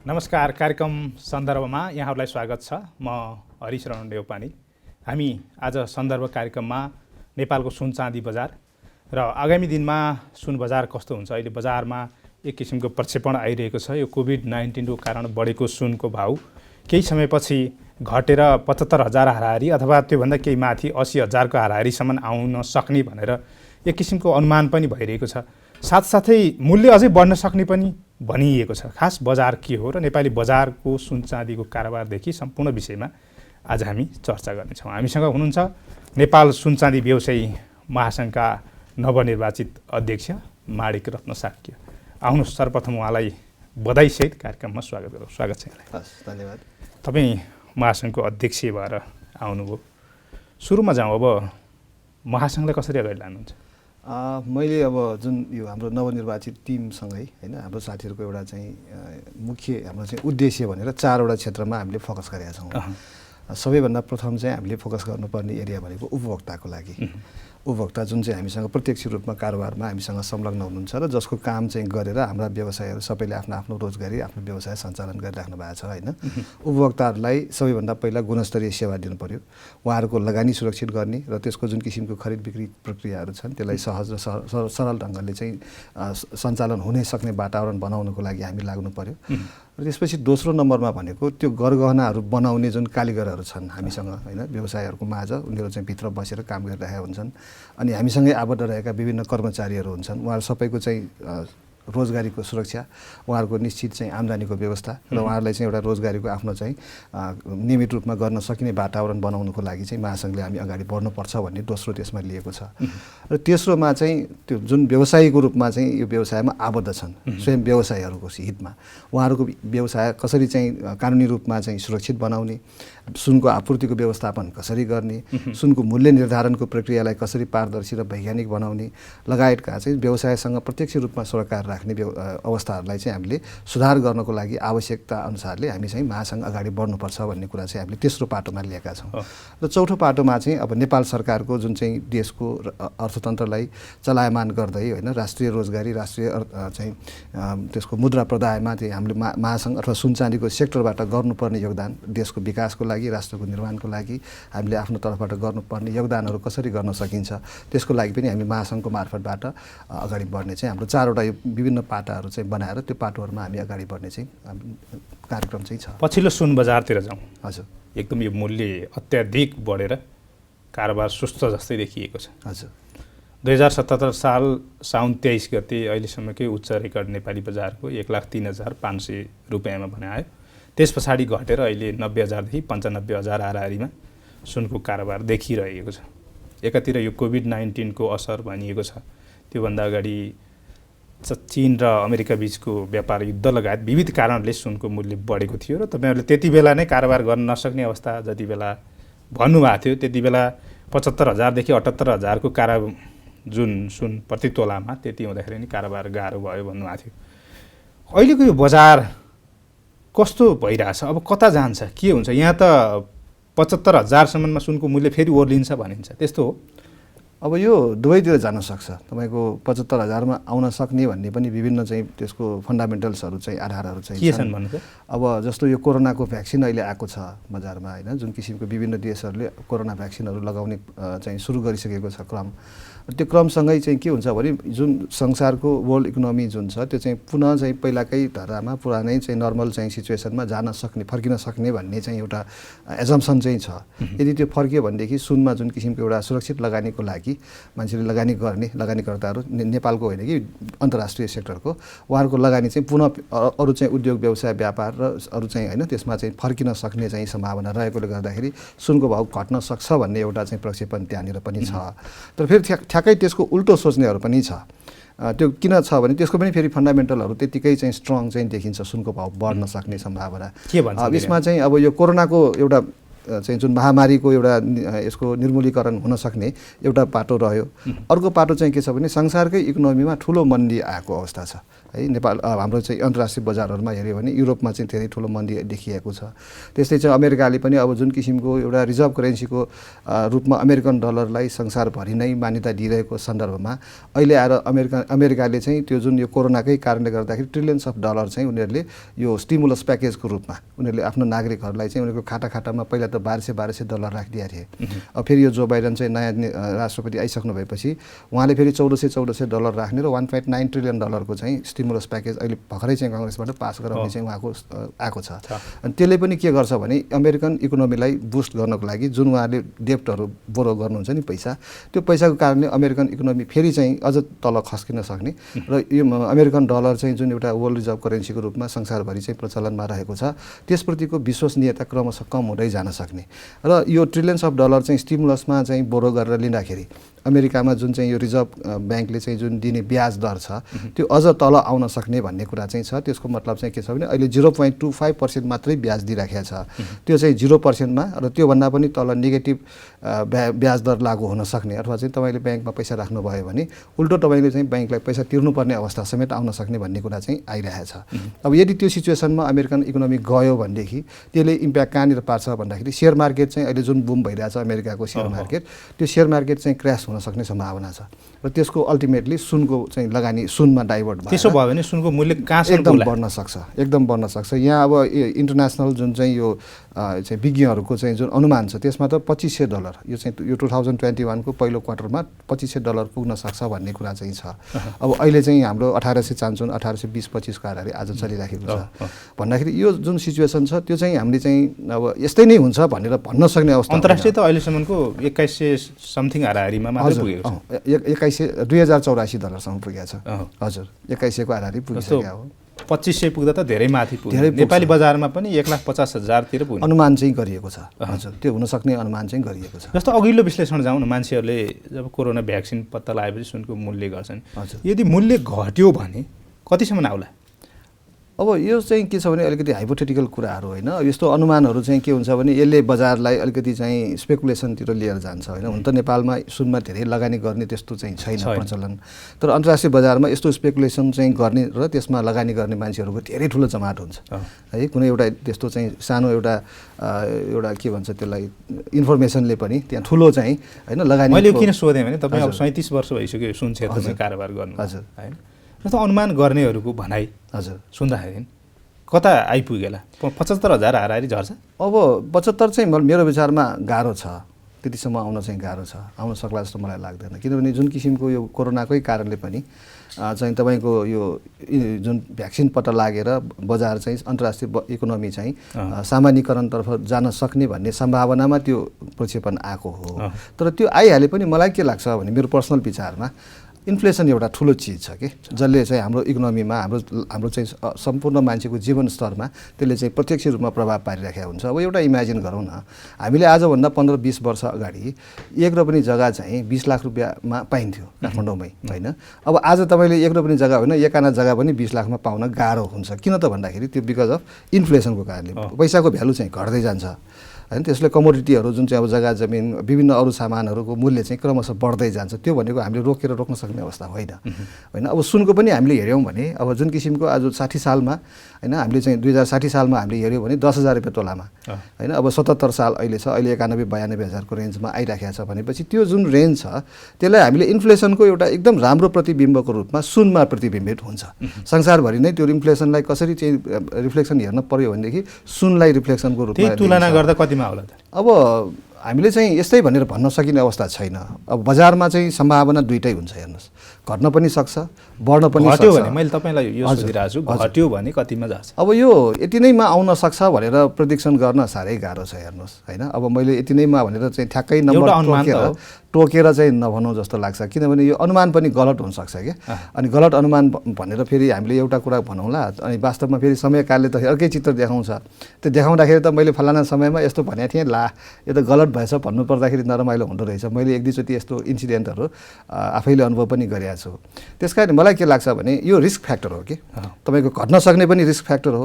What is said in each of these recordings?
नमस्कार। कार्यक्रम सन्दर्भमा यहाँहरूलाई स्वागत छ। म हरिशरण देउपानी। हामी आज सन्दर्भ कार्यक्रममा नेपालको सुन चाँदी बजार र आगामी दिनमा सुन बजार कस्तो हुन्छ, अहिले बजारमा एक किसिमको प्रक्षेपण आइरहेको छ। यो कोभिड-19 को कारण बढेको सुनको भाउ केही समयपछि घटेर 75,000 हाराहारी अथवा त्योभन्दा केही माथि 80,000 को हाराहारीसम्म आउन सक्ने भनेर एक किसिमको अनुमान पनि भइरहेको छ। साथसाथै मूल्य अझै बढ्न सक्ने पनि भनिएको छ। खास बजार के हो र नेपाली बजारको सुन चाँदीको कारोबारदेखि सम्पूर्ण विषयमा आज हामी चर्चा गर्नेछौँ। हामीसँग हुनुहुन्छ नेपाल सुन चाँदी व्यवसायी महासङ्घका नवनिर्वाचित अध्यक्ष माणिक रत्न साक्य। आउनुहोस्, सर्वप्रथम उहाँलाई बधाईसहित कार्यक्रममा स्वागत गरौँ। स्वागत छ यहाँलाई। हस्, धन्यवाद। तपाईँ महासङ्घको अध्यक्ष भएर आउनुभयो। सुरुमा जाउँ, अब महासङ्घलाई कसरी अगाडि लानुहुन्छ? मैले अब जुन यो हाम्रो नवनिर्वाचित टिमसँगै होइन हाम्रो साथीहरूको एउटा चाहिँ मुख्य हाम्रो चाहिँ उद्देश्य भनेर 4वटा क्षेत्रमा हामीले फोकस गरेका छौँ। सबैभन्दा प्रथम चाहिँ हामीले फोकस गर्नुपर्ने एरिया भनेको उपभोक्ताको लागि। उपभोक्ता जुन चाहिँ हामीसँग प्रत्यक्ष रूपमा कारोबारमा हामीसँग संलग्न हुनुहुन्छ र जसको काम चाहिँ गरेर हाम्रा व्यवसायहरू सबैले आफ्नो आफ्नो रोजगारी आफ्नो व्यवसाय सञ्चालन गरिराख्नु भएको छ होइन। उपभोक्ताहरूलाई सबैभन्दा पहिला गुणस्तरीय सेवा दिनु पर्यो, उहाँहरूको लगानी सुरक्षित गर्ने र त्यसको जुन किसिमको खरिद बिक्री प्रक्रियाहरू छन् त्यसलाई सहज र सरल ढङ्गले चाहिँ सञ्चालन हुन सक्ने वातावरण बनाउनको लागि हामी लाग्नु पर्यो। र त्यसपछि दोस्रो नम्बरमा भनेको त्यो गरगहनाहरू बनाउने जुन कारिगरहरू छन् हामीसँग होइन, व्यवसायहरूको माझ उनीहरू चाहिँ भित्र बसेर काम गरिरहेका हुन्छन् अनि हामीसँगै आबद्ध रहेका विभिन्न कर्मचारीहरू हुन्छन्। उहाँहरू सबैको चाहिँ रोजगारीको सुरक्षा, उहाँहरूको निश्चित चाहिँ आम्दानीको व्यवस्था र उहाँहरूलाई चाहिँ एउटा रोजगारीको आफ्नो चाहिँ नियमित रूपमा गर्न सकिने वातावरण बनाउनुको लागि चाहिँ महासङ्घले हामी अगाडि बढ्नुपर्छ भन्ने दोस्रो त्यसमा लिएको छ। र तेस्रोमा चाहिँ त्यो जुन व्यवसायीको रूपमा चाहिँ यो व्यवसायमा आबद्ध छन् स्वयं व्यवसायीहरूको हितमा उहाँहरूको व्यवसाय कसरी चाहिँ कानुनी रूपमा चाहिँ सुरक्षित बनाउने, सुनको आपूर्तिको व्यवस्थापन कसरी गर्ने, सुनको मूल्य निर्धारणको प्रक्रियालाई कसरी पारदर्शी र वैज्ञानिक बनाउने लगायतका चाहिँ व्यवसायसँग प्रत्यक्ष रूपमा सरोकार राख्ने अवस्थाहरूलाई चाहिँ हामीले सुधार गर्नको लागि आवश्यकता अनुसारले हामी चाहिँ महासङ्घ अगाडि बढ्नुपर्छ भन्ने कुरा चाहिँ हामीले तेस्रो पाटोमा लिएका छौँ। र चौथो पाटोमा चाहिँ अब नेपाल सरकारको जुन चाहिँ देशको अर्थतन्त्रलाई चलायमान गर्दै होइन राष्ट्रिय रोजगारी राष्ट्रिय चाहिँ त्यसको मुद्रा प्रदायमा चाहिँ हामीले महासङ्घ अथवा सुन चाँदीको सेक्टरबाट गर्नुपर्ने योगदान, देशको विकासको लागि राष्ट्रको निर्माणको लागि हामीले आफ्नो तर्फबाट गर्नुपर्ने योगदानहरू कसरी गर्न सकिन्छ त्यसको लागि पनि हामी महासङ्घको मार्फतबाट अगाडि बढ्ने चाहिँ हाम्रो 4वटा यो विभिन्न पाटाहरू चाहिँ बनाएर त्यो पाटोहरूमा हामी अगाडि बढ्ने चाहिँ कार्यक्रम चाहिँ छ। पछिल्लो सुन बजारतिर जाउँ। हजुर, एकदम यो मूल्य अत्याधिक बढेर कारोबार सुस्त जस्तै देखिएको छ। हजुर, 2077 साल साउन 23 गते अहिलेसम्मकै उच्च रेकर्ड नेपाली बजारको 1,03,500 रुपियाँमा बनायो। त्यस पछाडि घटेर अहिले 90,000 देखि 95,000 हाराहारीमा सुनको कारोबार देखिरहेको छ। एकातिर यो कोभिड-19 को असर भनिएको छ, त्योभन्दा अगाडि चीन र अमेरिका बीचको व्यापार युद्ध लगायत विविध कारणले सुनको मूल्य बढेको थियो र तपाईँहरूले त्यति बेला नै कारोबार गर्न नसक्ने अवस्था जति बेला भन्नुभएको थियो त्यति बेला 75,000 देखि 78,000 को जुन सुन प्रति तोलामा त्यति हुँदाखेरि नि कारोबार गाह्रो भयो भन्नुभएको थियो। अहिलेको यो बजार कस्तो भइरहेछ, अब कता जान्छ, के हुन्छ? यहाँ त 75,000 सम्ममा सुनको मूल्य फेरि ओर्लिन्छ भनिन्छ, त्यस्तो हो? अब यो दुवैतिर जान सक्छ। तपाईँको 75,000मा आउन सक्ने भन्ने पनि विभिन्न चाहिँ त्यसको फन्डामेन्टल्सहरू चाहिँ आधारहरू चाहिँ के छन् भन्नु? अब जस्तो यो कोरोनाको भ्याक्सिन अहिले आएको छ बजारमा होइन, जुन किसिमको विभिन्न देशहरूले कोरोना भ्याक्सिनहरू लगाउने चाहिँ सुरु गरिसकेको छ क्रम। त्यो क्रमसँगै चाहिँ के हुन्छ भने जुन संसारको वर्ल्ड इकोनोमी जुन छ त्यो चाहिँ पुनः चाहिँ पहिलाकै धारामा पुरानै चाहिँ नर्मल चाहिँ सिचुएसनमा जान सक्ने फर्किन सक्ने भन्ने चाहिँ एउटा एजम्सन चाहिँ छ। यदि त्यो फर्कियो भनेदेखि सुनमा जुन किसिमको एउटा सुरक्षित लगानीको लागि मान्छेले लगानी गर्ने लगानीकर्ताहरू नेपालको होइन कि अन्तर्राष्ट्रिय सेक्टरको उहाँहरूको लगानी चाहिँ पुनः अरू चाहिँ उद्योग व्यवसाय व्यापार र अरू चाहिँ होइन त्यसमा चाहिँ फर्किन सक्ने चाहिँ सम्भावना रहेकोले गर्दाखेरि सुनको भाउ घट्न सक्छ भन्ने एउटा चाहिँ प्रक्षेपण त्यहाँनिर पनि छ। तर फेरि ठ्याक्कै त्यसको उल्टो सोच्नेहरू पनि छ। त्यो किन छ भने त्यसको पनि फेरि फन्डामेन्टलहरू त्यतिकै चाहिँ स्ट्रङ चाहिँ देखिन्छ, सुनको भाउ बढ्न सक्ने सम्भावना। के भन्छ यसमा चाहिँ अब यो कोरोनाको एउटा चाहिँ जुन महामारीको एउटा यसको निर्मूलीकरण हुन सक्ने एउटा पाटो रह्यो। अर्को पाटो चाहिँ के छ भने संसारकै इकोनोमीमा ठुलो मन्दी आएको अवस्था छ है। नेपाल हाम्रो चाहिँ अन्तर्राष्ट्रिय बजारहरूमा हेऱ्यो भने युरोपमा चाहिँ धेरै ठुलो मन्दी देखिएको छ। त्यस्तै चाहिँ अमेरिकाले पनि अब जुन किसिमको एउटा रिजर्भ करेन्सीको रूपमा अमेरिकन डलरलाई संसारभरि नै मान्यता दिइरहेको सन्दर्भमा अहिले आएर अमेरिकाले चाहिँ त्यो जुन यो कोरोनाकै कारणले गर्दाखेरि ट्रिलियन्स अफ डलर चाहिँ उनीहरूले यो स्टिमुलस प्याकेजको रूपमा उनीहरूले आफ्नो नागरिकहरूलाई चाहिँ उनीहरूको खाता पहिला त $1200 राखिदिएका थिए। अब फेरि यो जो बाइडेन चाहिँ नयाँ राष्ट्रपति आइसक्नु भएपछि उहाँले फेरि $1400 राख्ने र $1.9 ट्रिलियन को चाहिँ स्टिमुलस प्याकेज अहिले भर्खरै चाहिँ काङ्ग्रेसबाट पास गराउने चाहिँ उहाँको आएको छ। अनि त्यसले पनि के गर्छ भने अमेरिकन इकोनोमीलाई बुस्ट गर्नको लागि जुन उहाँले डेप्टहरू बोरो गर्नुहुन्छ नि पैसा, त्यो पैसाको कारणले अमेरिकन इकोनोमी फेरि चाहिँ अझ तल खस्किन सक्ने र यो अमेरिकन डलर चाहिँ जुन एउटा वर्ल्ड रिजर्भ करेन्सीको रूपमा संसारभरि चाहिँ प्रचलनमा रहेको छ त्यसप्रतिको विश्वसनीयता क्रमशः कम हुँदै जान सक्ने र यो ट्रिलियन्स अफ डलर चाहिँ स्टिमुलसमा चाहिँ बोरो गरेर लिँदाखेरि अमेरिकामा जुन चाहिँ यो रिजर्भ ब्याङ्कले चाहिँ जुन दिने ब्याज दर छ त्यो अझ तल आउन सक्ने भन्ने कुरा चाहिँ छ। त्यसको मतलब चाहिँ के छ भने अहिले 0.25% मात्रै ब्याज दिइराखेको छ, त्यो चाहिँ 0%मा र त्योभन्दा पनि तल नेगेटिभ ब्याज दर लागू हुन सक्ने अथवा चाहिँ तपाईँले ब्याङ्कमा पैसा राख्नुभयो भने उल्टो तपाईँले चाहिँ ब्याङ्कलाई पैसा तिर्नुपर्ने अवस्था समेत आउन सक्ने भन्ने कुरा चाहिँ आइरहेको छ। अब यदि त्यो सिचुएसनमा अमेरिकन इकोनोमी गयो भनेदेखि त्यसले इम्प्याक्ट कहाँनिर पार्छ भन्दाखेरि सेयर मार्केट चाहिँ अहिले जुन बुम भइरहेछ अमेरिकाको सेयर मार्केट, त्यो सेयर मार्केट चाहिँ क्र्यास हुन सक्ने सम्भावना छ र त्यसको अल्टिमेटली सुनको चाहिँ लगानी सुनमा डाइभर्ट भएर त्यसो भयो भने सुनको मूल्य कहाँसम्म एकदम बढ्न सक्छ। यहाँ अब इन्टरनेसनल जुन चाहिँ यो चाहिँ विज्ञहरूको चाहिँ जुन अनुमान छ त्यसमा त $2500 यो चाहिँ यो 2021 को पहिलो क्वार्टरमा $2500 पुग्न सक्छ भन्ने कुरा चाहिँ छ। अब अहिले चाहिँ हाम्रो 1800 चान्चुन 1820-25 को आधारले आज चलिराखेको छ भन्दाखेरि यो जुन सिचुएसन छ त्यो चाहिँ हामीले चाहिँ अब यस्तै नै हुन्छ भनेर भन्न सक्ने अवस्था अन्तर्राष्ट्रिय त अहिलेसम्मको 2100 समथिङ हाराहारीमा मात्रै पुगेको छ। $2182 सम्म पुगेको छ। हजुर 2100 को हाराहारी पुगिसक्यो हो। 2500 पुग्दा त धेरै माथि पुग्यो। नेपाली बजारमा पनि 1,50,000 तिर पुग्यो अनुमान चाहिँ गरिएको छ। हजुर त्यो हुन सक्ने अनुमान चाहिँ गरिएको छ। जस्तो अघिल्लो विश्लेषण जाउँ न, मान्छेहरूले जब कोरोना भ्याक्सिन पत्ता लगाएपछि सुनको मूल्य गर्छन्, यदि मूल्य घट्यो भने कतिसम्म आउला? अब यो चाहिँ के छ भने अलिकति हाइपोथेटिकल कुराहरू होइन। यस्तो अनुमानहरू चाहिँ के हुन्छ भने यसले बजारलाई अलिकति चाहिँ स्पेकुलेसनतिर लिएर जान्छ होइन। हुन त नेपालमा सुनमा धेरै लगानी गर्ने त्यस्तो चाहिँ छैन प्रचलन, तर अन्तर्राष्ट्रिय बजारमा यस्तो स्पेकुलेसन चाहिँ गर्ने र त्यसमा लगानी गर्ने मान्छेहरूको धेरै ठुलो जमात हुन्छ है। कुनै एउटा त्यस्तो चाहिँ सानो एउटा के भन्छ त्यसलाई इन्फर्मेसनले पनि त्यहाँ ठुलो चाहिँ होइन लगानी। मैले किन सोधेँ भने तपाईँ अब 37 वर्ष भइसक्यो सुन क्षेत्रमा कारोबार गर्नु हजुर होइन। जस्तो अनुमान गर्नेहरूको भनाइ हजुर सुन्दाखेरि कता आइपुगेला? 75,000 हाराहारी झर्छ? अब 75 चाहिँ मेरो विचारमा गाह्रो छ, त्यतिसम्म आउन चाहिँ गाह्रो छ, आउन सक्ला जस्तो मलाई लाग्दैन। किनभने जुन किसिमको यो कोरोनाकै कारणले पनि चाहिँ तपाईँको यो जुन भ्याक्सिन पत्ता लागेर बजार चाहिँ अन्तर्राष्ट्रिय इकोनोमी चाहिँ सामान्यकरणतर्फ जान सक्ने भन्ने सम्भावनामा त्यो प्रक्षेपण आएको हो। तर त्यो आइहाले पनि मलाई के लाग्छ भने मेरो पर्सनल विचारमा इन्फ्लेसन एउटा ठुलो चिज छ कि जसले चाहिँ हाम्रो इकोनोमीमा हाम्रो चाहिँ सम्पूर्ण मान्छेको जीवन स्तरमा त्यसले चाहिँ प्रत्यक्ष रूपमा प्रभाव पारिरहेको हुन्छ। अब एउटा इमेजिन गरौँ न, हामीले आजभन्दा 15-20 वर्ष अगाडि एक रोपनी जग्गा चाहिँ 20 लाख रुपियाँमा पाइन्थ्यो काठमाडौँमै होइन। अब आज तपाईँले एक रोपनी जग्गा होइन एक आना जग्गा पनि 20 लाखमा पाउन गाह्रो हुन्छ। किन त भन्दाखेरि त्यो बिकज अफ इन्फ्लेसनको कारणले पैसाको भ्यालु चाहिँ घट्दै जान्छ होइन। त्यसले कमोडिटीहरू जुन चाहिँ अब जग्गा जमिन विभिन्न अरू सामानहरूको मूल्य चाहिँ क्रमशः बढ्दै जान्छ। त्यो भनेको हामीले रोक्न सक्ने अवस्था होइन। अब सुनको पनि हामीले हेऱ्यौँ भने अब जुन किसिमको आज 60 सालमा होइन हामीले चाहिँ 2060 सालमा हामीले हेऱ्यौँ भने 10,000 रुपियाँ तोलामा होइन। अब 77 साल अहिले छ, अहिले 91-92 हजारको रेन्जमा आइराखेको छ भनेपछि त्यो जुन रेन्ज छ त्यसलाई हामीले इन्फ्लेसनको एउटा एकदम राम्रो प्रतिबिम्बको रूपमा सुनमा प्रतिबिम्बित हुन्छ। संसारभरि नै त्यो इन्फ्लेसनलाई कसरी चाहिँ रिफ्लेक्सन हेर्न पर्यो भनेदेखि सुनलाई रिफ्लेक्सनको रूपमा तुलना गर्दा कतिमा होला त? अब हामीले चाहिँ यस्तै भनेर भन्न सकिने अवस्था छैन। अब बजारमा चाहिँ सम्भावना दुईटै हुन्छ, हेर्नुहोस् घट्न पनि सक्छ बढ्न पनि सक्छ। घट्यो भने मैले तपाईँलाई यो सोधिरहेको छु, घट्यो भने कतिमा जान्छ? अब यो यति नैमा आउन सक्छ भनेर प्रेडिक्सन गर्न साह्रै गाह्रो छ हेर्नुहोस् होइन। अब मैले यति नैमा भनेर चाहिँ ठ्याक्कै नम्बर तोकेर टोकेर चाहिँ नभनौँ जस्तो लाग्छ, किनभने यो अनुमान पनि गलत हुनसक्छ क्या। अनि गलत अनुमान भनेर फेरि हामीले एउटा कुरा भनौँला, अनि वास्तवमा फेरि समयकालले त अर्कै चित्र देखाउँछ। त्यो देखाउँदाखेरि त मैले फलाना समयमा यस्तो भनेको थिएँ, ला यो त गलत भएछ भन्नुपर्दाखेरि नरमाइलो हुँदो रहेछ। मैले एक दुईचोटि यस्तो इन्सिडेन्टहरू आफैले अनुभव पनि गरेको छु। त्यस कारण मलाई के लाग्छ भने यो रिस्क फ्याक्टर हो कि तपाईँको घट्न सक्ने पनि रिस्क फ्याक्टर हो,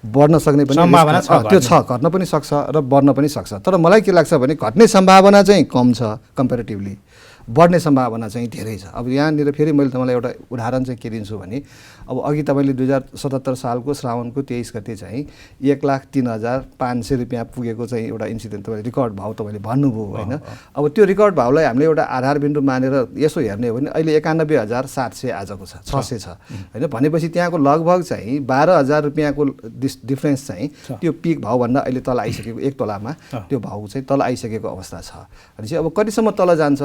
बढ्न सक्ने पनि सम्भावना छ, त्यो छ, घट्न पनि सक्छ र बढ्न पनि सक्छ। तर मलाई के लाग्छ भने घट्ने सम्भावना चाहिँ कम छ कम्पेरिटिभली, बढ्ने सम्भावना चाहिँ धेरै छ। अब यहाँनिर फेरि मैले तपाईँलाई एउटा उदाहरण चाहिँ के दिन्छु भने अब अघि तपाईँले 2077 सालको श्रावणको 23 गते चाहिँ 1,03,500 रुपियाँ पुगेको चाहिँ एउटा इन्सिडेन्ट तपाईँले रिकर्ड भाउ तपाईँले भन्नुभयो होइन। अब त्यो रिकर्ड भाउलाई हामीले एउटा आधार बिन्दु मानेर यसो हेर्ने हो भने अहिले 91,700 आजको छ, 600 छ होइन। भनेपछि त्यहाँको लगभग चाहिँ 12,000 रुपियाँको डिफ्रेन्स चाहिँ त्यो पिक भाउभन्दा अहिले तल आइसकेको, एक तोलामा त्यो भाउ चाहिँ तल आइसकेको अवस्था छ। अनि चाहिँ अब कतिसम्म तल जान्छ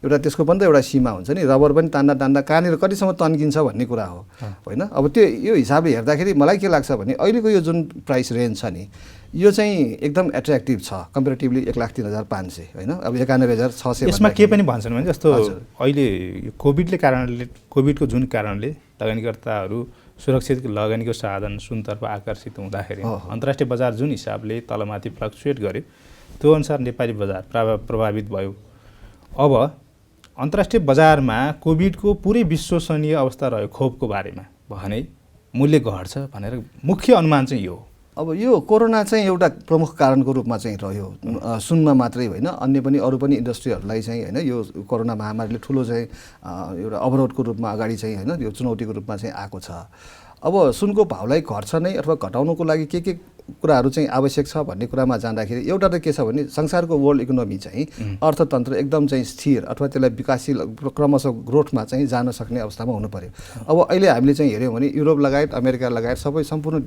एउटा त्यसको पनि त एउटा सीमा हुन्छ नि, रबर पनि तान्दा तान्दा कहाँनिर कतिसम्म तन्किन्छ भन्ने कुरा हो होइन। अब त्यो यो हिसाबले हेर्दाखेरि मलाई के लाग्छ भने अहिलेको यो जुन प्राइस रेन्ज छ नि यो चाहिँ एकदम एट्र्याक्टिभ छ कम्पेरिटिभली 1,03,500 होइन। अब 91,600 यसमा के पनि भन्छन् भने जस्तो अहिले यो कोभिडको जुन कारणले लगानीकर्ताहरू सुरक्षित लगानीको साधन सुनतर्फ आकर्षित हुँदाखेरि अन्तर्राष्ट्रिय बजार जुन हिसाबले तलमाथि फ्लक्चुएट गर्यो त्यो अनुसार नेपाली बजार प्रभावित भयो। अब अन्तर्राष्ट्रिय बजारमा कोभिडको पुरै विश्वसनीय अवस्था रह्यो खोपको बारेमा भने मूल्य घट्छ भनेर मुख्य अनुमान चाहिँ यो। अब यो कोरोना चाहिँ एउटा प्रमुख कारणको रूपमा चाहिँ रह्यो, सुनमा मात्रै होइन अन्य पनि अरू पनि इन्डस्ट्रीहरूलाई चाहिँ होइन यो कोरोना महामारीले ठुलो चाहिँ एउटा अवरोधको रूपमा अगाडि चाहिँ होइन यो चुनौतीको रूपमा चाहिँ आएको छ। अब सुनको भाउलाई घट्छ नै अथवा घटाउनको लागि के कुराहरू चाहिँ आवश्यक छ भन्ने कुरामा जाँदाखेरि एउटा त के छ भने संसारको वर्ल्ड इकोनोमी चाहिँ अर्थतन्त्र एकदम चाहिँ स्थिर अथवा त्यसलाई विकासशील क्रमशः ग्रोथमा चाहिँ जान सक्ने अवस्थामा हुनु पर्यो। अब अहिले हामीले चाहिँ हेऱ्यौँ भने युरोप लगायत अमेरिका लगायत सबै सम्पूर्ण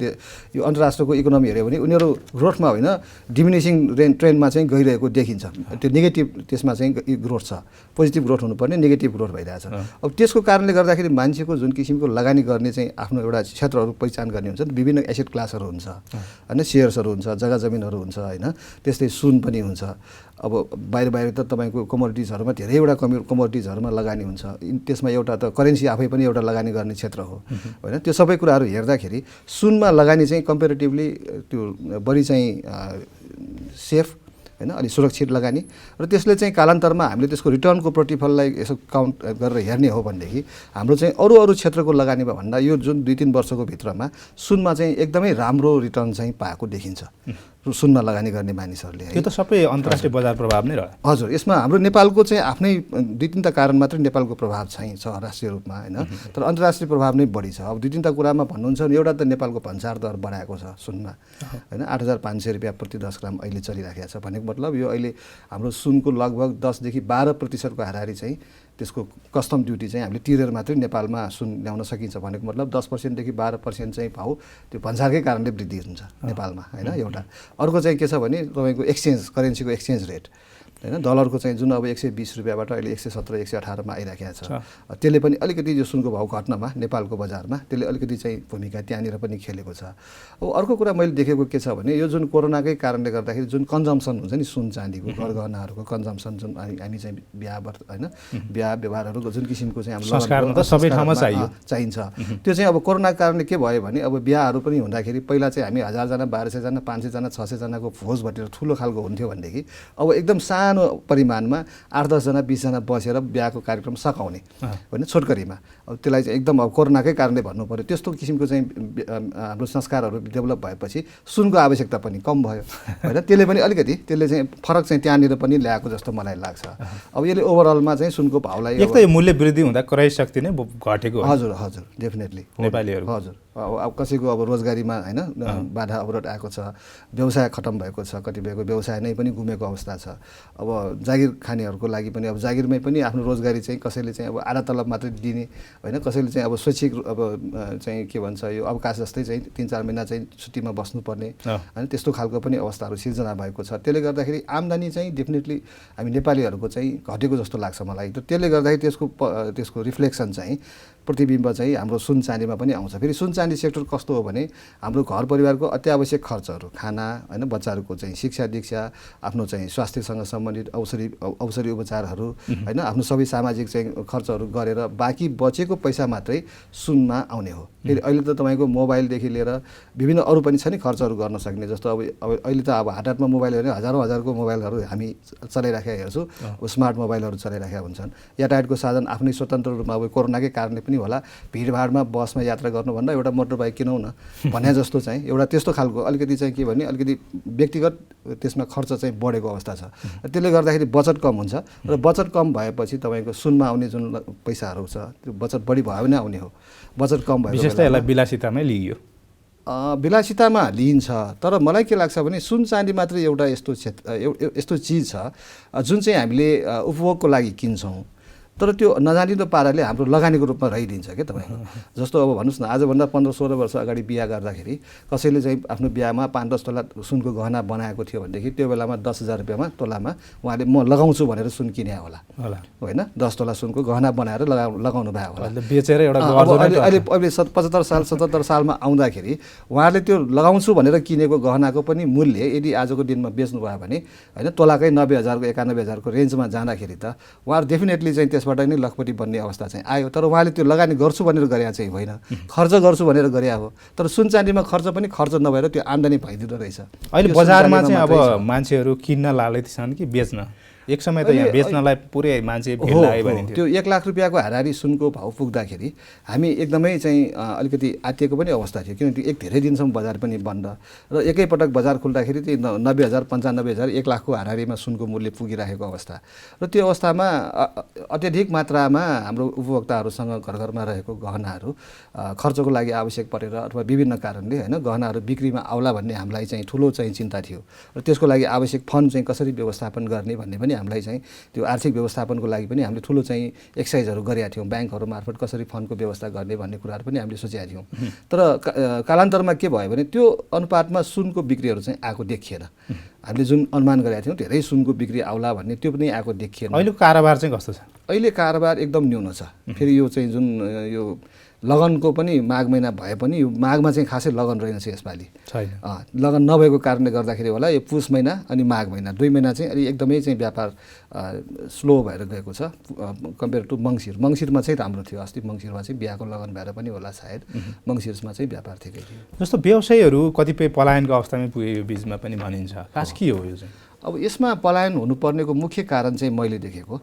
यो अन्तर्राष्ट्रको इकोनोमी हेऱ्यौँ भने उनीहरू ग्रोथमा होइन डिमिनिसिङ ट्रेन्डमा चाहिँ गइरहेको देखिन्छ। त्यो नेगेटिभ त्यसमा चाहिँ ग्रोथ छ, पोजिटिभ ग्रोथ हुनुपर्ने नेगेटिभ ग्रोथ भइरहेछ। अब त्यसको कारणले गर्दाखेरि मान्छेको जुन किसिमको लगानी गर्ने चाहिँ आफ्नो एउटा क्षेत्रहरू पहिचान गर्ने हुन्छ, विभिन्न एसेट क्लासहरू हुन्छ होइन, सेयर्सहरू हुन्छ, जग्गा जमिनहरू हुन्छ होइन, त्यस्तै सुन पनि हुन्छ। अब बाहिर त तपाईँको कमोडिटिजहरूमा धेरैवटा कमोडिटिजहरूमा लगानी हुन्छ, त्यसमा एउटा त करेन्सी आफै पनि एउटा लगानी गर्ने क्षेत्र हो होइन। त्यो सबै कुराहरू हेर्दाखेरि सुनमा लगानी चाहिँ कम्पेरिटिभली त्यो बढी चाहिँ सेफ होइन, अलि सुरक्षित लगानी र त्यसले चाहिँ कालान्तरमा हामीले त्यसको रिटर्नको प्रतिफललाई यसो काउन्ट गरेर हेर्ने हो भनेदेखि हाम्रो चाहिँ अरू क्षेत्रको लगानीमा भन्दा यो जुन 2-3 वर्षको भित्रमा सुनमा चाहिँ एकदमै राम्रो रिटर्न चाहिँ पाएको देखिन्छ सुनमा लगानी गर्ने मानिसहरूले। त्यो त सबै अन्तर्राष्ट्रिय बजार प्रभाव नै रह्यो। हजुर, यसमा हाम्रो नेपालको चाहिँ आफ्नै 2-3 कारण मात्रै नेपालको प्रभाव चाहिँ छ राष्ट्रिय रूपमा होइन, तर अन्तर्राष्ट्रिय प्रभाव नै बढी छ। अब 2-3 कुरामा भन्नुहुन्छ भने एउटा त नेपालको भन्सार दर बढाएको छ सुनमा होइन, 8,500 रुपियाँ प्रति 10 ग्राम अहिले चलिराखेको छ। भनेको मतलब यो अहिले हाम्रो सुनको लगभग 10 देखि 12% हाराहारी चाहिँ त्यसको कस्टम ड्युटी चाहिँ हामीले तिरेर मात्रै नेपालमा सुन ल्याउन सकिन्छ। भनेको मतलब 10% देखि 12% चाहिँ भाउ त्यो भन्सारकै कारणले वृद्धि हुन्छ नेपालमा होइन एउटा। अर्को चाहिँ के छ भने तपाईँको एक्सचेन्ज करेन्सीको एक्सचेन्ज रेट होइन, डलरको चाहिँ जुन अब 120 रुपियाँबाट अहिले 117-118 मा आइराखेको छ, त्यसले पनि अलिकति यो सुनको भाउ घट्नमा नेपालको बजारमा त्यसले अलिकति चाहिँ भूमिका त्यहाँनिर पनि खेलेको छ। अब अर्को कुरा मैले देखेको के छ भने यो जुन कोरोनाकै कारणले गर्दाखेरि जुन कन्जम्सन हुन्छ नि सुन चाँदीको गरगहनाहरूको कन्जम्सन जुन हामी चाहिँ बिहा होइन बिहा व्यवहारहरूको जुन किसिमको चाहिँ हाम्रो सबै ठाउँमा चाहिन्छ, त्यो चाहिँ अब कोरोनाको कारणले के भयो भने अब बिहाहरू पनि हुँदाखेरि पहिला चाहिँ हामी 1000 जना 1200 जना 500 जना 600 जनाको भोज भटेर ठुलो खालको हुन्थ्यो भनेदेखि अब एकदम सानो परिमाणमा 8-10 जना 20 जना बसेर बिहाको कार्यक्रम सकाउने होइन छोटकरीमा। अब त्यसलाई चाहिँ एकदम अब कोरोनाकै कारणले भन्नु पर्यो त्यस्तो किसिमको चाहिँ हाम्रो संस्कारहरू डेभलप भएपछि सुनको आवश्यकता पनि कम भयो होइन, त्यसले पनि अलिकति त्यसले चाहिँ फरक चाहिँ त्यहाँनिर पनि ल्याएको जस्तो मलाई लाग्छ। अब यसले ओभरअलमा चाहिँ सुनको भाउलाई एक त यो मूल्य वृद्धि हुँदा क्रय शक्ति नै घटेको। हजुर डेफिनेटली नेपालीहरू हजुर अब कसैको अब रोजगारीमा होइन बाधा अवरोध आएको छ, व्यवसाय खतम भएको छ, कतिपयको व्यवसाय नै पनि गुमेको अवस्था छ। अब जागिर खानेहरूको लागि पनि अब जागिरमै पनि आफ्नो रोजगारी चाहिँ कसैले चाहिँ अब आधा तलब मात्रै दिने होइन, कसैले चाहिँ अब स्वैच्छिक अब चाहिँ के भन्छ यो अवकाश जस्तै चाहिँ 3-4 महिना चाहिँ छुट्टीमा बस्नुपर्ने होइन त्यस्तो खालको पनि अवस्थाहरू सिर्जना भएको छ। त्यसले गर्दाखेरि आम्दानी चाहिँ डेफिनेटली हामी नेपालीहरूको चाहिँ घटेको जस्तो लाग्छ मलाई। त्यसले गर्दाखेरि त्यसको रिफ्लेक्सन चाहिँ प्रतिबिम्ब चाहिँ हाम्रो सुन चाँदीमा पनि आउँछ। फेरि सुन चाँदी सेक्टर कस्तो हो भने हाम्रो घर परिवारको अत्यावश्यक खर्चहरू खाना होइन, बच्चाहरूको चाहिँ शिक्षा दीक्षा, आफ्नो चाहिँ स्वास्थ्यसँग सम्बन्धित औषधि उपचारहरू होइन आफ्नो सबै सामाजिक चाहिँ खर्चहरू गरेर बाँकी बचेको पैसा मात्रै सुनमा आउने हो। फेरि अहिले त तपाईँको मोबाइलदेखि लिएर विभिन्न अरू पनि छ नि खर्चहरू गर्न सक्ने, जस्तो अब अहिले त अब हातमा मोबाइल हेर्ने हजारौँ मोबाइलहरू हामी चलाइराखेका हेर्छौँ, स्मार्ट मोबाइलहरू चलाइराखेका हुन्छन्। यातायातको साधन आफ्नै स्वतन्त्र रूपमा अब कोरोनाकै कारणले पनि होला भिडभाडमा बसमा यात्रा गर्नुभन्दा एउटा मोटर बाइक किनौँ न भने जस्तो चाहिँ एउटा त्यस्तो खालको अलिकति चाहिँ के भने अलिकति व्यक्तिगत त्यसमा खर्च चाहिँ बढेको अवस्था छ। त्यसले गर्दाखेरि बचत कम हुन्छ र बचत कम भएपछि तपाईँको सुनमा आउने जुन पैसाहरू छ त्यो बचत बढी भयो भने आउने हो। बचत कम भयो विशेष त यसलाई विलासितामै लिइयो, विलासितामा लिइन्छ। तर मलाई के लाग्छ भने सुन चाँदी मात्रै एउटा यस्तो चिज छ जुन चाहिँ हामीले उपभोगको लागि किन्छौँ, तर त्यो नजानिदो पाराले हाम्रो लगानीको रूपमा रहिदिन्छ क्या तपाईँको। जस्तो अब भन्नुहोस् न, आजभन्दा 15-16 वर्ष अगाडि बिहा गर्दाखेरि कसैले चाहिँ आफ्नो बिहामा 5-10 तोला सुनको गहना बनाएको थियो भनेदेखि त्यो बेलामा 10,000 रुपियाँमा तोलामा उहाँले म लगाउँछु भनेर सुन किने होला होइन, 10 तोला सुनको गहना बनाएर लगाउनु भयो होला। बेचेर एउटा अहिले 75 साल 77 सालमा आउँदाखेरि उहाँले त्यो लगाउँछु भनेर किनेको गहनाको पनि मूल्य यदि आजको दिनमा बेच्नुभयो भने होइन तोलाकै 90,000 को 91,000 को रेन्जमा जाँदाखेरि त उहाँहरू डेफिनेटली चाहिँ त्यसबाट नै लखपति बन्ने अवस्था चाहिँ आयो। तर उहाँले त्यो लगानी गर्छु भनेर गरे चाहिँ होइन, खर्च गर्छु भनेर गरे हो। तर सुन चाँदीमा खर्च पनि खर्च नभएर त्यो आम्दानी भइदिँदो रहेछ। अहिले बजारमा चाहिँ अब मान्छेहरू किन्न लागेका छन् कि बेच्न? एक समय त यहाँ बेच्नलाई पुरै मान्छे भिड लाग्यो भने त्यो 1 लाख रुपियाँको हाराहारी सुनको भाउ पुग्दाखेरि हामी एकदमै चाहिँ अलिकति आत्तिएको पनि अवस्था थियो, किनकि एक धेरै दिनसम्म बजार पनि बन्द र एकैपटक बजार खुल्दाखेरि त्यही 90,000 95,000 1 लाखको हाराहारीमा सुनको मूल्य पुगिरहेको अवस्था र त्यो अवस्थामा अत्यधिक मात्रामा हाम्रो उपभोक्ताहरूसँग घर घरमा रहेको गहनाहरू खर्चको लागि आवश्यक परेर अथवा विभिन्न कारणले होइन गहनाहरू बिक्रीमा आउला भन्ने हामीलाई चाहिँ ठुलो चाहिँ चिन्ता थियो र त्यसको लागि आवश्यक फन्ड चाहिँ कसरी व्यवस्थापन गर्ने भन्ने पनि हामीलाई चाहिँ त्यो आर्थिक व्यवस्थापनको लागि पनि हामीले ठुलो चाहिँ एक्सर्साइजहरू गरेका थियौँ। ब्याङ्कहरू मार्फत कसरी फन्डको व्यवस्था गर्ने भन्ने कुराहरू पनि हामीले सोचेका थियौँ। तर कालान्तरमा के भयो भने त्यो अनुपातमा सुनको बिक्रीहरू चाहिँ आएको देखिएन। हामीले जुन अनुमान गरेका थियौँ धेरै सुनको बिक्री आउला भन्ने त्यो पनि आएको देखिएन। अहिलेको कारोबार चाहिँ कस्तो छ? अहिले कारोबार एकदम न्यून छ। फेरि यो चाहिँ जुन यो लगनको पनि माघ महिना भए पनि यो माघमा चाहिँ खासै लगन रहेनछ यसपालि छैन। लगन नभएको कारणले गर्दाखेरि होला यो पुष महिना अनि माघ महिना 2 महिना चाहिँ अलि एकदमै चाहिँ व्यापार स्लो भएर गएको छ कम्पेयर टु मङ्सिरमा चाहिँ राम्रो थियो। अस्ति मङ्सिरमा चाहिँ बिहाको लगन भएर पनि होला सायद मङ्सिरमा चाहिँ व्यापार ठिकै थियो। जस्तो व्यवसायीहरू कतिपय पलायनको अवस्थामै पुगे यो बिचमा पनि भनिन्छ, खास के हो यो चाहिँ? अब यसमा पलायन हुनुपर्नेको मुख्य कारण चाहिँ मैले देखेको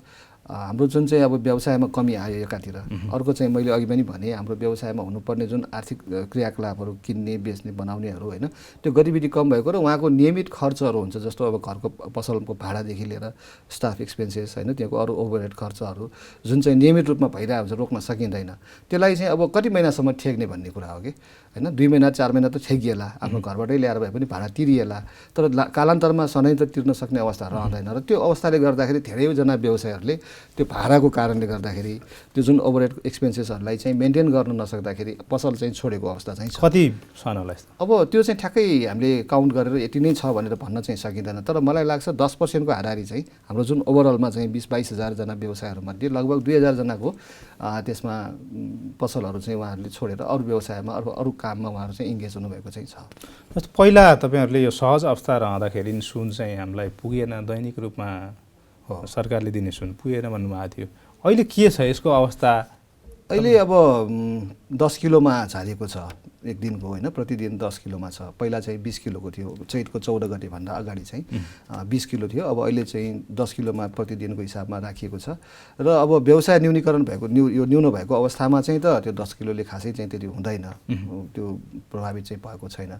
हाम्रो जुन चाहिँ अब व्यवसायमा कमी आयो एकातिर, अर्को चाहिँ मैले अघि पनि भने हाम्रो व्यवसायमा हुनुपर्ने जुन आर्थिक क्रियाकलापहरू किन्ने बेच्ने बनाउनेहरू होइन त्यो गतिविधि कम भएको र उहाँको नियमित खर्चहरू हुन्छ। जस्तो अब घरको पसलको भाडादेखि लिएर स्टाफ एक्सपेन्सेस होइन त्यहाँको अरू ओभरहेड खर्चहरू जुन चाहिँ नियमित रूपमा भइरहेको हुन्छ रोक्न सकिँदैन। त्यसलाई चाहिँ अब कति महिनासम्म ठेक्ने भन्ने कुरा हो कि होइन 2 महिना 4 महिना त ठेकिएला, आफ्नो घरबाटै ल्याएर भए पनि भाडा तिरिएला, तर कालान्तरमा सधैँ त तिर्न सक्ने अवस्था रहँदैन र त्यो अवस्थाले गर्दाखेरि धेरैजना व्यवसायहरूले त्यो भाडाको कारणले गर्दाखेरि त्यो जुन ओभरहेड एक्सपेन्सेसहरूलाई चाहिँ मेन्टेन गर्न नसक्दाखेरि पसल चाहिँ छोडेको अवस्था चाहिँ छ। कति छन् होला? अब त्यो चाहिँ ठ्याक्कै हामीले काउन्ट गरेर यति नै छ भनेर भन्न चाहिँ सकिँदैन। तर मलाई लाग्छ 10% को हाराहारी चाहिँ हाम्रो जुन ओभरअलमा चाहिँ 20-22 हजारजना व्यवसायहरूमध्ये लगभग 2,000 जनाको त्यसमा पसलहरू चाहिँ उहाँहरूले छोडेर अरू व्यवसायमा अरू काममा उहाँहरू चाहिँ इङ्गेज हुनुभएको चाहिँ छ। जस्तो पहिला तपाईँहरूले यो सहज अवस्था रहँदाखेरि सुन चाहिँ हामीलाई पुगेन, दैनिक रूपमा सरकारले दिने सुन पुगेन भन्नुभएको थियो। अहिले के छ यसको अवस्था? अहिले अब 10 किलोमा झारेको छ एक दिनको होइन, प्रतिदिन 10 किलोमा छ। पहिला चाहिँ 20 किलोको थियो, चैतको 14 गतेभन्दा अगाडि चाहिँ 20 किलो थियो। अब अहिले चाहिँ 10 किलोमा प्रतिदिनको हिसाबमा राखिएको छ र अब व्यवसाय न्यूनीकरण भएको यो न्यून भएको अवस्थामा चाहिँ त त्यो 10 किलोले खासै चाहिँ त्यति हुँदैन, त्यो प्रभावित चाहिँ भएको छैन।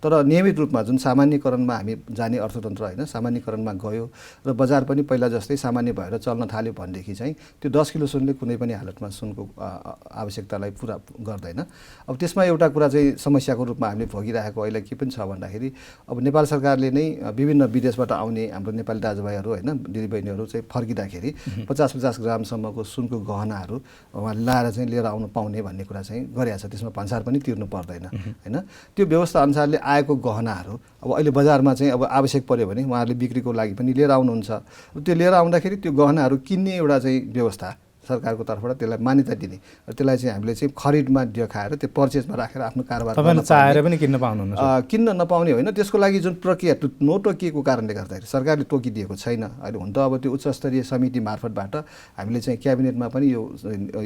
तर नियमित रूपमा जुन सामान्यकरणमा हामी जाने अर्थतन्त्र होइन सामान्यकरणमा गयो र बजार पनि पहिला जस्तै सामान्य भएर चल्न थाल्यो भनेदेखि चाहिँ त्यो 10 किलो सुनले कुनै पनि हालतमा सुनको आवश्यकतालाई पुरा गर्दैन। अब त्यसमा एउटा कुरा चाहिँ समस्याको रूपमा हामीले भोगिरहेको अहिले के पनि छ भन्दाखेरि अब नेपाल सरकारले नै विभिन्न विदेशबाट आउने हाम्रो नेपाली दाजुभाइहरू होइन दिदीबहिनीहरू चाहिँ फर्किँदाखेरि 50-50 ग्रामसम्मको सुनको गहनाहरू उहाँले लाएर चाहिँ लिएर आउनु पाउने भन्ने कुरा चाहिँ गरेको छ। त्यसमा भन्सार पनि तिर्नु पर्दैन होइन। त्यो व्यवस्था अनुसारले आएको गहनाहरू अब अहिले बजारमा चाहिँ अब आवश्यक पऱ्यो भने उहाँहरूले बिक्रीको लागि पनि लिएर आउनुहुन्छ। त्यो लिएर आउँदाखेरि त्यो गहनाहरू किन्ने एउटा चाहिँ व्यवस्था सरकारको तर्फबाट त्यसलाई मान्यता दिने र त्यसलाई चाहिँ हामीले चाहिँ खरिदमा देखाएर त्यो पर्चेजमा राखेर आफ्नो कारोबार तपाईँले चाहेर पनि किन्न पाउनुहुन्न किन्न नपाउने होइन त्यसको लागि जुन प्रक्रिया नतोकिएको कारणले गर्दाखेरि सरकारले तोकिदिएको छैन अहिले हुन त अब त्यो उच्च स्तरीय समिति मार्फतबाट हामीले चाहिँ क्याबिनेटमा पनि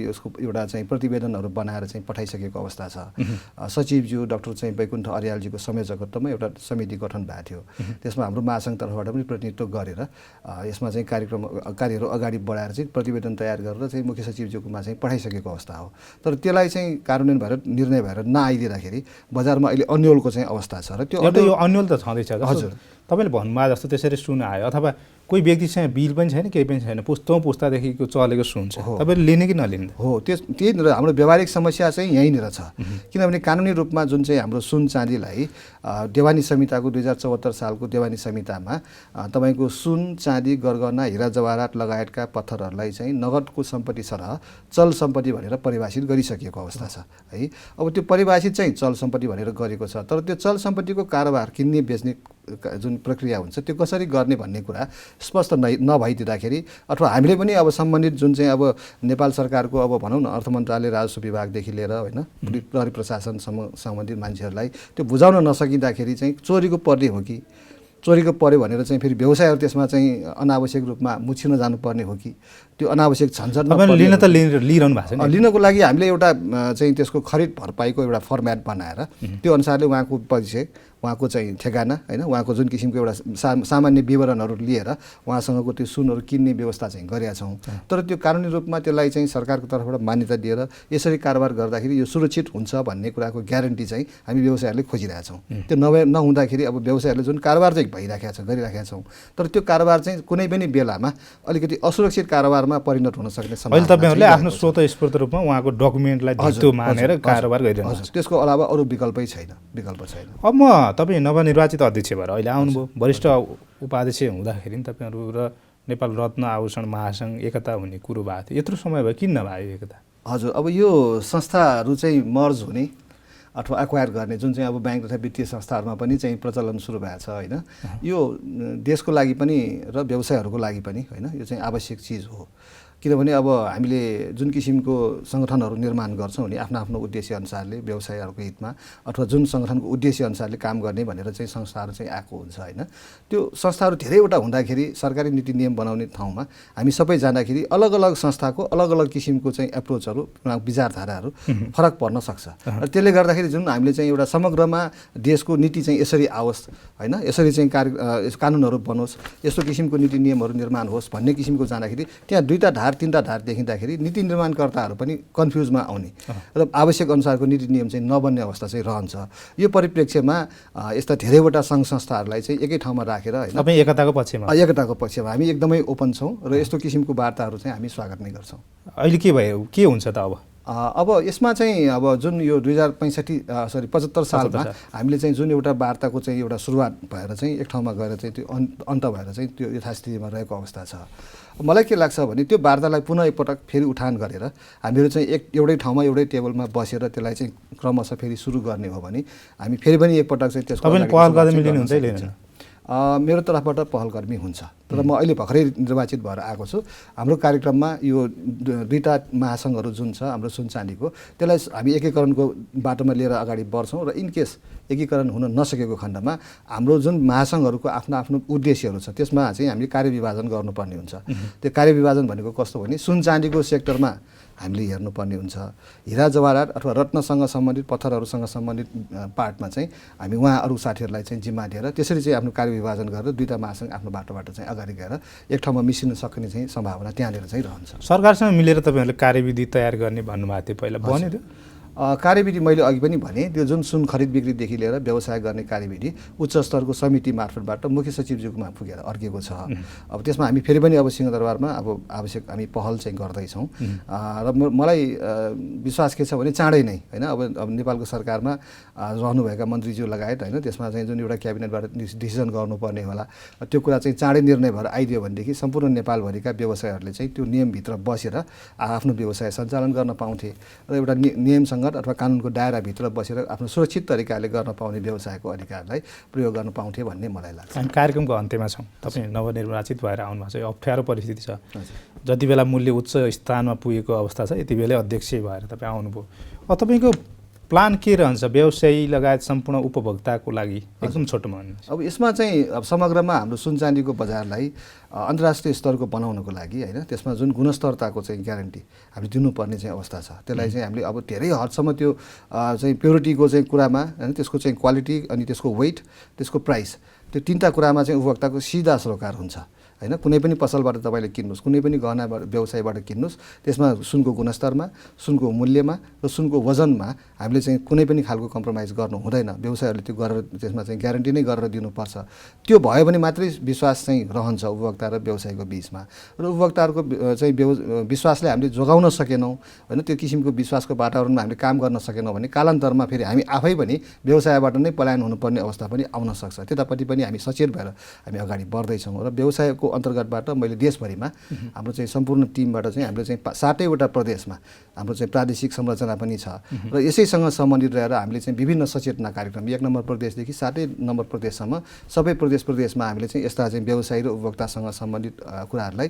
यसको एउटा चाहिँ प्रतिवेदनहरू बनाएर चाहिँ पठाइसकेको अवस्था छ सचिवज्यू डाक्टर चाहिँ वैकुण्ठ अर्यालजीको संयोजकत्वमा एउटा समिति गठन भएको थियो त्यसमा हाम्रो महासङ्घ तर्फबाट पनि प्रतिनिधित्व गरेर यसमा चाहिँ कार्यहरू अगाडि बढाएर चाहिँ प्रतिवेदन तयार गरेर चाहिँ मुख्य सचिवज्यूकोमा चाहिँ पठाइसकेको अवस्था हो तर त्यसलाई चाहिँ कार्यान्वयन भएर निर्णय भएर नआइदिँदाखेरि बजारमा अहिले अन्यलको चाहिँ अवस्था छ र त्यो यो अन्यल त छँदैछ हजुर तपाईँले भन्नुभयो जस्तो त्यसरी सुन आयो अथवा कोही व्यक्तिसँग बिल पनि छैन केही पनि छैन पुस्तादेखिको चलेको सुन छ तपाईँले लिने कि नलिने हो त्यही हाम्रो व्यावहारिक समस्या चाहिँ यहीँनिर छ किनभने कानुनी रूपमा जुन चाहिँ हाम्रो सुन चाँदीलाई देवानी संहिताको 2074 सालको देवानी संहितामा तपाईँको सुन चाँदी गरगहना हिरा जवाहरात लगायतका पत्थरहरूलाई चाहिँ नगदको सम्पत्ति सरह चल सम्पत्ति भनेर परिभाषित गरिसकिएको अवस्था छ है अब त्यो परिभाषित चाहिँ चल सम्पत्ति भनेर गरेको छ तर त्यो चल सम्पत्तिको कारोबार किन्ने बेच्ने जुन प्रक्रिया हुन्छ त्यो कसरी गर्ने भन्ने कुरा स्पष्ट नभइदिँदाखेरि अथवा हामीले पनि अब सम्बन्धित जुन चाहिँ अब नेपाल सरकारको अब भनौँ न अर्थ मन्त्रालय राजस्व विभागदेखि लिएर होइन प्रहरी प्रशासनसम्म सम्बन्धित मान्छेहरूलाई त्यो बुझाउन नसकिँदाखेरि चाहिँ चोरीको पर्ने हो कि चोरीको पर्यो भनेर चाहिँ फेरि व्यवसायहरू त्यसमा चाहिँ अनावश्यक रूपमा मुछिन जानुपर्ने हो कि त्यो अनावश्यक झन्झटमा लिन त लिइरहनु भएको छ लिनको लागि हामीले एउटा चाहिँ त्यसको खरिद भरपाईको एउटा फर्म्याट बनाएर त्यो अनुसारले उहाँको परिचय उहाँको चाहिँ ठेगाना होइन उहाँको जुन किसिमको एउटा सामान्य विवरणहरू लिएर उहाँसँगको त्यो सुनहरू किन्ने व्यवस्था चाहिँ गरेका छौँ तर त्यो कानुनी रूपमा त्यसलाई चाहिँ सरकारको तर्फबाट मान्यता दिएर यसरी कारोबार गर्दाखेरि यो सुरक्षित हुन्छ भन्ने कुराको ग्यारेन्टी चाहिँ हामी व्यवसायहरूले खोजिरहेका छौँ त्यो नहुँदाखेरि अब व्यवसायहरूले जुन कारोबार चाहिँ भइराखेका छ गरिराखेका छौँ तर त्यो कारोबार चाहिँ कुनै पनि बेलामा अलिकति असुरक्षित कारोबारमा परिणत हुन सक्ने अहिले तपाईँहरूले आफ्नो स्वतस्फूर्त रूपमा उहाँको डकुमेन्टलाई धितो मानेर कारोबार गरिरहनु छ त्यसको अलावा अरू विकल्प छैन अब म तपाईँ नवनिर्वाचित अध्यक्ष भएर अहिले आउनुभयो वरिष्ठ उपाध्यक्ष हुँदाखेरि नि तपाईँहरू र नेपाल रत्न आभूषण महासङ्घ एकता हुने कुरो भएको थियो यत्रो समय भयो किन नभयो एकता हजुर अब यो संस्थाहरू चाहिँ मर्ज हुने अथवा एक्वायर गर्ने जुन चाहिँ अब ब्याङ्क तथा वित्तीय संस्थाहरूमा पनि चाहिँ प्रचलन सुरु भएको छ होइन यो देशको लागि पनि र व्यवसायहरूको लागि पनि होइन यो चाहिँ आवश्यक चिज हो किनभने अब हामीले जुन किसिमको सङ्गठनहरू निर्माण गर्छौँ नि आफ्नो आफ्नो उद्देश्य अनुसारले व्यवसायहरूको हितमा अथवा जुन सङ्गठनको उद्देश्य अनुसारले काम गर्ने भनेर चाहिँ संस्थाहरू चाहिँ आएको हुन्छ होइन त्यो संस्थाहरू धेरैवटा हुँदाखेरि सरकारी नीति नियम बनाउने ठाउँमा हामी सबै जाँदाखेरि अलग अलग संस्थाको अलग अलग किसिमको चाहिँ एप्रोचहरू विचारधाराहरू फरक पर्न सक्छ र त्यसले गर्दाखेरि जुन हामीले चाहिँ एउटा समग्रमा देशको नीति चाहिँ यसरी आओस् होइन यसरी चाहिँ कानुनहरू बनोस् यस्तो किसिमको नीति नियमहरू निर्माण होस् भन्ने किसिमको जाँदाखेरि त्यहाँ दुईवटा धार तीनवटा धार देखिँदाखेरि नीति निर्माणकर्ताहरू पनि कन्फ्युजमा आउने र आवश्यक अनुसारको नीति नियम चाहिँ नबन्ने अवस्था चाहिँ रहन्छ यो परिप्रेक्ष्यमा यस्ता धेरैवटा सङ्घ संस्थाहरूलाई चाहिँ एकै ठाउँमा राखेर होइन एकताको पक्षमा हामी एकदमै ओपन छौँ र यस्तो किसिमको वार्ताहरू चाहिँ हामी स्वागत नै गर्छौँ अहिले के भयो के हुन्छ त अब यसमा चाहिँ अब जुन यो 75 सालमा हामीले चाहिँ जुन एउटा वार्ताको चाहिँ एउटा सुरुवात भएर चाहिँ एक ठाउँमा गएर चाहिँ त्यो अन्त भएर चाहिँ त्यो यथास्थितिमा रहेको अवस्था छ मलाई के लाग्छ भने त्यो वार्तालाई पुनः एकपटक फेरि उठान गरेर हामीहरू चाहिँ एउटै ठाउँमा एउटै टेबलमा बसेर त्यसलाई चाहिँ क्रमशः फेरि सुरु गर्ने हो भने हामी फेरि पनि एकपटक चाहिँ त्यसको मेरो तर्फबाट पहलकर्मी हुन्छ तर म अहिले भर्खरै निर्वाचित भएर आएको छु हाम्रो कार्यक्रममा यो दुईटा महासङ्घहरू जुन छ हाम्रो सुन चाँदीको त्यसलाई हामी एकीकरणको बाटोमा लिएर अगाडि बढ्छौँ र इनकेस एकीकरण हुन नसकेको खण्डमा हाम्रो जुन महासङ्घहरूको आफ्नो आफ्नो उद्देश्यहरू छ त्यसमा चाहिँ हामीले कार्यविभाजन गर्नुपर्ने हुन्छ त्यो कार्यविभाजन भनेको कस्तो भने सुन चाँदीको सेक्टरमा हामीले हेर्नुपर्ने हुन्छ हिरा जवाहरात अथवा रत्नसँग सम्बन्धित पत्थरहरूसँग सम्बन्धित पार्टमा चाहिँ हामी उहाँ अरू साथीहरूलाई चाहिँ जिम्मा दिएर त्यसरी चाहिँ आफ्नो कार्यविभाजन गरेर दुईवटा महासङ्घ आफ्नो बाटोबाट चाहिँ अगाडि गएर एक ठाउँमा मिसिन सक्ने चाहिँ सम्भावना त्यहाँनिर चाहिँ रहन्छ सरकारसँग मिलेर तपाईँहरूले कार्यविधि तयार गर्ने भन्नुभएको थियो पहिला बन्यो त्यो कार्यविधि मैले अघि पनि भने त्यो जुन सुन खरिद बिक्रीदेखि लिएर व्यवसाय गर्ने कार्यविधि उच्च स्तरको समिति मार्फतबाट मुख्य सचिवज्यूकोमा पुगेर अर्किएको छ अब त्यसमा हामी फेरि पनि अब सिंहदरबारमा अब आवश्यक हामी पहल चाहिँ गर्दैछौँ र मलाई विश्वास के छ भने चाँडै नै होइन अब नेपालको सरकारमा रहनुभएका मन्त्रीज्यू लगायत होइन त्यसमा चाहिँ जुन एउटा क्याबिनेटबाट डिसिजन गर्नुपर्ने होला त्यो कुरा चाहिँ चाँडै निर्णय भएर आइदियो भनेदेखि सम्पूर्ण नेपालभरिका व्यवसायहरूले चाहिँ त्यो नियमभित्र बसेर आफ्नो व्यवसाय सञ्चालन गर्न पाउँथे र एउटा नियमसँग सङ्गत अथवा कानुनको दायराभित्र बसेर आफ्नो सुरक्षित तरिकाले गर्न पाउने व्यवसायको अधिकारलाई प्रयोग गर्न पाउँथे भन्ने मलाई लाग्छ। हामी कार्यक्रमको अन्त्यमा छौँ। तपाईँ नवनिर्वाचित भएर आउनुभएको छ, अप्ठ्यारो परिस्थिति छ, जति बेला मूल्य उच्च स्थानमा पुगेको अवस्था छ यति बेलै अध्यक्ष भएर तपाईँ आउनुभयो। तपाईँको प्लान के रहन्छ व्यवसायी लगायत सम्पूर्ण उपभोक्ताको लागि? एकदम छोटोमा भन्नुहोस्। अब यसमा चाहिँ अब समग्रमा हाम्रो सुन चाँदीको बजारलाई अन्तर्राष्ट्रिय स्तरको बनाउनको लागि होइन, त्यसमा जुन गुणस्तरताको चाहिँ ग्यारेन्टी हामीले दिनुपर्ने चाहिँ अवस्था छ, त्यसलाई चाहिँ हामीले अब धेरै हदसम्म त्यो चाहिँ प्योरिटीको चाहिँ कुरामा होइन, त्यसको चाहिँ क्वालिटी अनि त्यसको वेट, त्यसको प्राइस, त्यो तीनटा कुरामा चाहिँ उपभोक्ताको सिधा सरोकार हुन्छ होइन। कुनै पनि पसलबाट तपाईँले किन्नुहोस्, कुनै पनि गहनाबाट व्यवसायबाट किन्नुहोस्, त्यसमा सुनको गुणस्तरमा, सुनको मूल्यमा र सुनको वजनमा हामीले चाहिँ कुनै पनि खालको कम्प्रोमाइज गर्नु हुँदैन। व्यवसायहरूले त्यो गरेर त्यसमा चाहिँ ग्यारेन्टी नै गरेर दिनुपर्छ। त्यो भयो भने मात्रै विश्वास चाहिँ रहन्छ उपभोक्ता र व्यवसायको बिचमा। र उपभोक्ताहरूको चाहिँ विश्वासले हामीले जोगाउन सकेनौँ होइन, त्यो किसिमको विश्वासको वातावरणमा हामीले काम गर्न सकेनौँ भने कालान्तरमा फेरि हामी आफै पनि व्यवसायबाट नै पलायन हुनुपर्ने अवस्था पनि आउन सक्छ। त्यतापट्टि पनि हामी सचेत भएर हामी अगाडि बढ्दैछौँ। र व्यवसायको अन्तर्गतबाट मैले देशभरिमा हाम्रो चाहिँ सम्पूर्ण टिमबाट चाहिँ हामीले चाहिँ 7वटा प्रदेशमा हाम्रो चाहिँ प्रादेशिक संरचना पनि छ र यसैसँग सम्बन्धित रहेर हामीले चाहिँ विभिन्न सचेतना कार्यक्रम 1 नम्बर प्रदेशदेखि 7 नम्बर प्रदेशसम्म सबै प्रदेशमा हामीले चाहिँ यस्ता चाहिँ व्यवसायी र उपभोक्तासँग सम्बन्धित कुराहरूलाई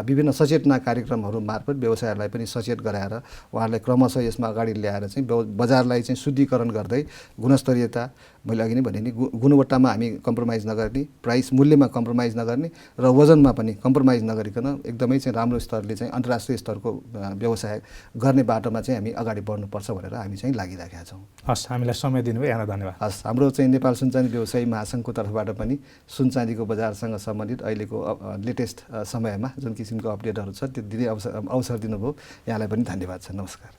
विभिन्न सचेतना कार्यक्रमहरू मार्फत व्यवसायहरूलाई पनि सचेत गराएर उहाँहरूलाई क्रमशः यसमा अगाडि ल्याएर चाहिँ बजारलाई चाहिँ शुद्धिकरण गर्दै गुणस्तरीयता, मैले अघि नै भने नि गुणवत्तामा हामी कम्प्रोमाइज नगर्ने, प्राइस मूल्यमा कम्प्रोमाइज नगर्ने र वजनमा पनि कम्प्रोमाइज नगरिकन एकदमै चाहिँ राम्रो स्तरले चाहिँ अन्तर्राष्ट्रिय स्तरको व्यवसाय गर्ने बाटोमा चाहिँ हामी अगाडि बढ्नुपर्छ भनेर हामी चाहिँ लागिरहेका छौँ। हस्, हामीलाई समय दिनुभयो, यहाँलाई धन्यवाद। हस्, हाम्रो चाहिँ नेपाल सुन चाँदी व्यवसायी महासङ्घको तर्फबाट पनि सुन चाँदीको बजारसँग सम्बन्धित अहिलेको लेटेस्ट समयमा जुन किसिमको अपडेटहरू छ त्यो दिने अवसर दिनुभयो, यहाँलाई पनि धन्यवाद छ। नमस्कार।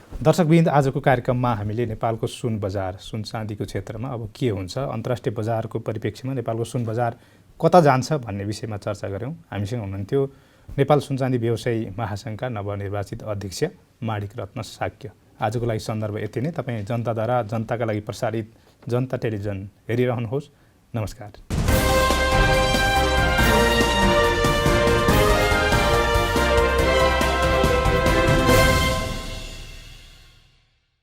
दर्शकवृन्द, आजको कार्यक्रममा हामीले नेपालको सुन बजार, सुन चाँदीको क्षेत्रमा अब के हुन्छ, अन्तर्राष्ट्रिय बजारको परिप्रेक्ष्यमा नेपालको सुन बजार कता जान्छ भन्ने विषयमा चर्चा गऱ्यौँ। हामीसँग हुनुहुन्थ्यो नेपाल सुन चाँदी व्यवसायी महासङ्घका नवनिर्वाचित अध्यक्ष माणिक रत्न साक्य। आजको लागि सन्दर्भ यति नै। तपाईँ जनताद्वारा जनताका लागि प्रसारित जनता टेलिभिजन हेरिरहनुहोस्। नमस्कार।